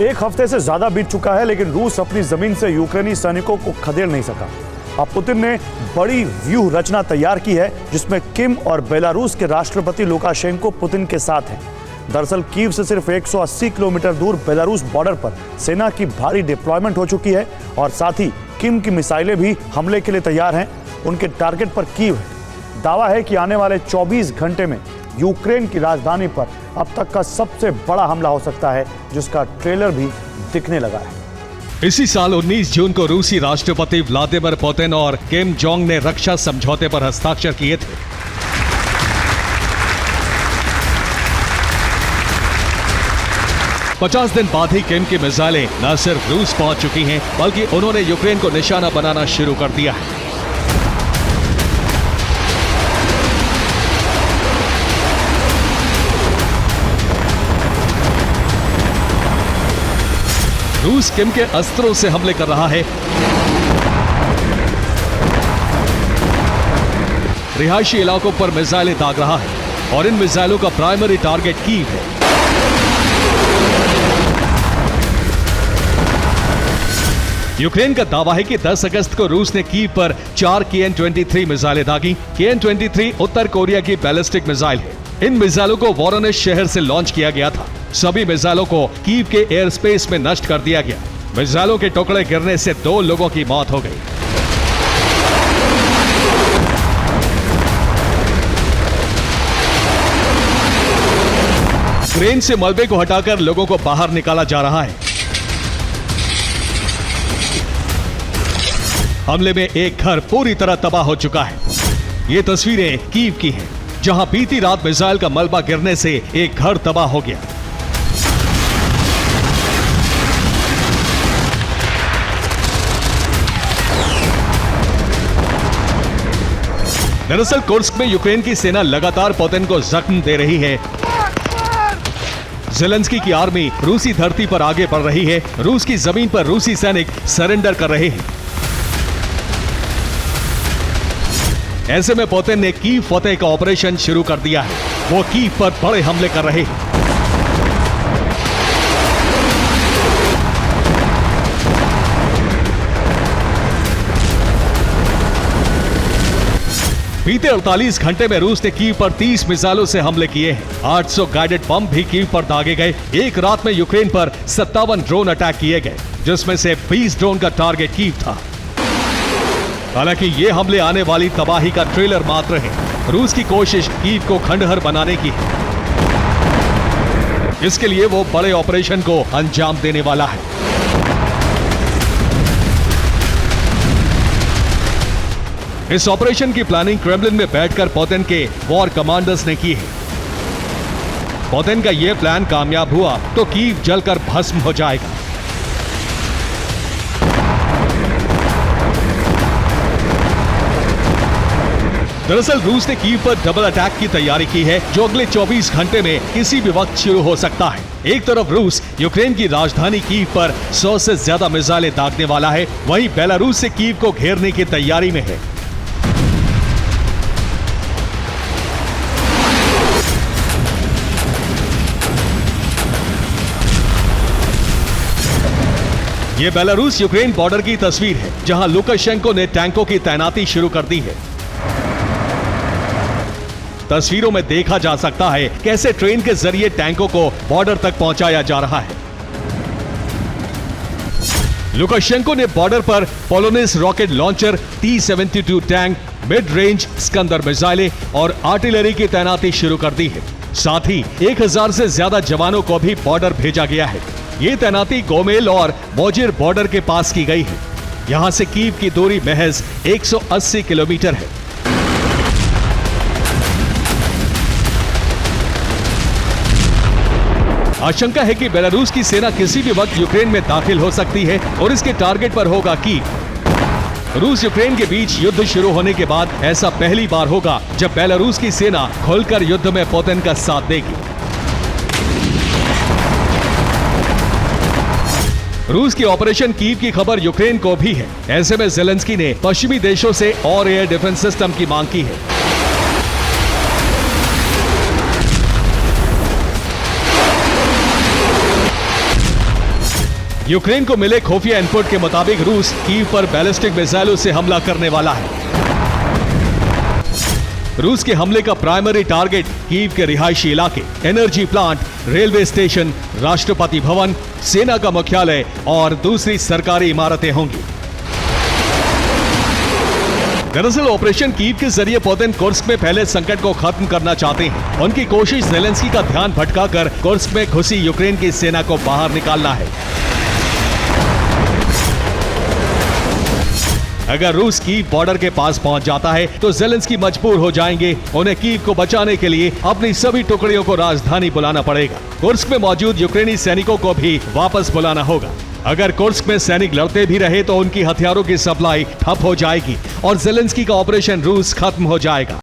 एक हफ्ते से ज्यादा बीत चुका है, लेकिन रूस अपनी जमीन से यूक्रेनी सैनिकों को खदेड़ नहीं सका। अब पुतिन ने बड़ी व्यूह रचना तैयार की है, जिसमें किम और बेलारूस के राष्ट्रपति लुकाशेंको पुतिन के साथ हैं। दरअसल कीव से सिर्फ 180 किलोमीटर दूर बेलारूस बॉर्डर पर सेना की भारी डिप्लॉयमेंट हो चुकी है और साथ ही किम की मिसाइलें भी हमले के लिए तैयार हैं। उनके टारगेट पर कीव है। दावा है कि आने वाले 24 घंटे में यूक्रेन की राजधानी पर अब तक का सबसे बड़ा हमला हो सकता है, जिसका ट्रेलर भी दिखने लगा है। इसी साल 19 जून को रूसी राष्ट्रपति व्लादिमीर पुतिन और किम जोंग ने रक्षा समझौते पर हस्ताक्षर किए थे। पचास दिन बाद ही किम की मिसाइलें न सिर्फ रूस पहुंच चुकी हैं, बल्कि उन्होंने यूक्रेन को निशाना बनाना शुरू कर दिया है। रूस किम के अस्त्रों से हमले कर रहा है। रिहायशी इलाकों पर मिसाइलें दाग रहा है और इन मिसाइलों का प्राइमरी टारगेट कीव है। यूक्रेन का दावा है कि 10 अगस्त को रूस ने कीव पर 4 KN-23 मिसाइलें दागी। KN-23 उत्तर कोरिया की बैलिस्टिक मिसाइल है। इन मिसाइलों को वोरोनिज शहर से लॉन्च किया गया था। सभी मिसाइलों को कीव के एयर स्पेस में नष्ट कर दिया गया। मिसाइलों के टुकड़े गिरने से 2 लोगों की मौत हो गई। क्रेन से मलबे को हटाकर लोगों को बाहर निकाला जा रहा है। हमले में एक घर पूरी तरह तबाह हो चुका है। ये तस्वीरें कीव की हैं, जहां बीती रात मिसाइल का मलबा गिरने से एक घर तबाह हो गया। दरअसल कुर्स्क में यूक्रेन की सेना लगातार पुतिन को जख्म दे रही है। ज़ेलेंस्की की आर्मी रूसी धरती पर आगे बढ़ रही है। रूस की जमीन पर रूसी सैनिक सरेंडर कर रहे हैं। ऐसे में पुतिन ने कीव फतेह का ऑपरेशन शुरू कर दिया है। वो कीव पर बड़े हमले कर रहे हैं। बीते 48 घंटे में रूस ने कीव पर 30 मिसाइलों से हमले किए हैं। 800 गाइडेड बम भी कीव पर दागे गए। एक रात में यूक्रेन पर 57 ड्रोन अटैक किए गए, जिसमें से 20 ड्रोन का टारगेट कीव था। हालांकि ये हमले आने वाली तबाही का ट्रेलर मात्र है। रूस की कोशिश कीव को खंडहर बनाने की है। इसके लिए वो बड़े ऑपरेशन को अंजाम देने वाला है। इस ऑपरेशन की प्लानिंग क्रेमलिन में बैठकर पुतिन के वॉर कमांडर्स ने की है। पुतिन का यह प्लान कामयाब हुआ तो कीव जलकर भस्म हो जाएगा। दरअसल रूस ने कीव पर डबल अटैक की तैयारी की है, जो अगले 24 घंटे में किसी भी वक्त शुरू हो सकता है। एक तरफ रूस यूक्रेन की राजधानी कीव पर 100 से ज्यादा मिसाइलें दागने वाला है, वहीं बेलारूस से कीव को घेरने की तैयारी में है। ये बेलारूस यूक्रेन बॉर्डर की तस्वीर है, जहां लुकाशेंको ने टैंकों की तैनाती शुरू कर दी है। तस्वीरों में देखा जा सकता है कैसे ट्रेन के जरिए टैंकों को बॉर्डर तक पहुंचाया जा रहा है। लुकाशेंको ने बॉर्डर पर Polonez rocket launcher, T-72 tank, mid range Iskander मिसाइलें और आर्टिलरी की तैनाती शुरू कर दी है। साथ ही 1000 से ज्यादा जवानों को भी बॉर्डर भेजा गया है। ये तैनाती गोमेल और मोजिर बॉर्डर के पास की गई है। यहां से कीव की दूरी महज 180 किलोमीटर है। आशंका है कि बेलारूस की सेना किसी भी वक्त यूक्रेन में दाखिल हो सकती है और इसके टारगेट पर होगा कीव। रूस यूक्रेन के बीच युद्ध शुरू होने के बाद ऐसा पहली बार होगा जब बेलारूस की सेना खुलकर युद्ध में पुतिन का साथ देगी। रूस की ऑपरेशन कीव की खबर यूक्रेन को भी है। ऐसे में ज़ेलेंस्की ने पश्चिमी देशों से और एयर डिफेंस सिस्टम की मांग की है। यूक्रेन को मिले खुफिया इनपुट के मुताबिक रूस कीव पर बैलिस्टिक मिसाइलों से हमला करने वाला है। रूस के हमले का प्राइमरी टारगेट कीव के रिहायशी इलाके, energy plant, railway station, Rashtrapati Bhavan, सेना का मुख्यालय और दूसरी सरकारी इमारतें होंगी। दरअसल ऑपरेशन कीव के जरिए पुतिन कुर्स्क में फैले संकट को खत्म करना चाहते हैं। उनकी कोशिश जेलेंस्की का ध्यान भटकाकर कुर्स्क में घुसी यूक्रेन की सेना को बाहर निकालना है। अगर रूस कीव बॉर्डर के पास पहुंच जाता है तो जेलेंस्की मजबूर हो जाएंगे। उन्हें कीव को बचाने के लिए अपनी सभी टुकड़ियों को राजधानी बुलाना पड़ेगा। कुर्स्क में मौजूद यूक्रेनी सैनिकों को भी वापस बुलाना होगा। अगर कुर्स्क में सैनिक लड़ते भी रहे तो उनकी हथियारों की सप्लाई ठप हो जाएगी और जेलेंस्की का ऑपरेशन रूस खत्म हो जाएगा।